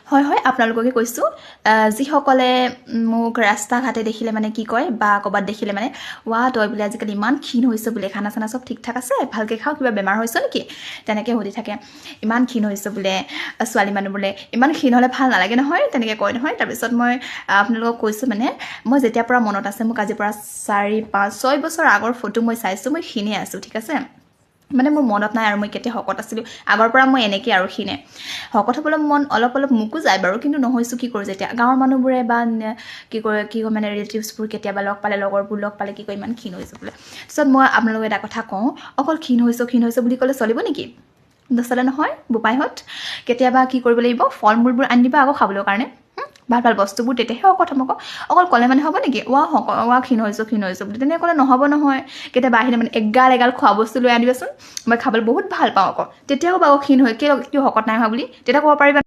হয় হয় আপোনালোককে কৈছোঁ যিসকলে মোক ৰাস্তা ঘাটে দেখিলে মানে কি কয় বা ক'ৰবাত দেখিলে মানে ৱা তই বোলে আজিকালি ইমান ক্ষীণ হৈছ বোলে খানা চানা চব ঠিক ঠাক আছে ভালকৈ খাওঁ কিবা বেমাৰ হৈছে নেকি তেনেকৈ সুধি থাকে ইমান ক্ষীণ হৈছ বোলে ছোৱালী মানুহ বোলে ইমান ক্ষীণ হ'লে ভাল নালাগে নহয় তেনেকৈ কয় নহয় তাৰপিছত মই আপোনালোকক কৈছোঁ মানে মই যেতিয়াৰ পৰা মনত আছে মোক আজিৰ পৰা 4, 5, 6 বছৰ আগৰ ফটো মই চাইছোঁ মই ক্ষীণে আছোঁ ঠিক আছে মানে মোৰ মনত নাই আৰু মই কেতিয়া শকত আছিলোঁ আগৰ পৰা মই এনেকৈ আৰু ক্ষীণে শকত হ'বলৈ মন অলপ অলপ মোকো যায় বাৰু কিন্তু নহৈছোঁ কি কৰোঁ যেতিয়া গাঁৱৰ মানুহবোৰে বা কি কয় মানে ৰিলেটিভছবোৰ কেতিয়াবা লগ পালে লগৰবোৰ লগ পালে কি কয় ইমান ক্ষীণ হৈছোঁ বোলে তাৰপিছত মই আপোনালোকক এটা কথা কওঁ অকল ক্ষীণ হৈছোঁ বুলি ক'লে চলিব নেকি নচলে নহয় বোপাইহঁত কেতিয়াবা কি কৰিব লাগিব ফল মূলবোৰ আনি দিবা আকৌ খাবলৈ কাৰণে ভাল ভাল বস্তুবোৰ তেতিয়াহে কথা মোক অকল ক'লে মানে হ'ব নেকি ৱা ক্ষীণ হৈছোঁ বুলি তেনেকৈ ক'লে নহ'ব নহয় কেতিয়াবা আহিলে মানে এগাল খোৱা বস্তু লৈ আনিবাচোন মই খাবলৈ বহুত ভাল পাওঁ আকৌ তেতিয়াও বাৰু ক্ষীণ হৈ কিয় শকত নাই হোৱা বুলি তেতিয়া ক'ব পাৰিবা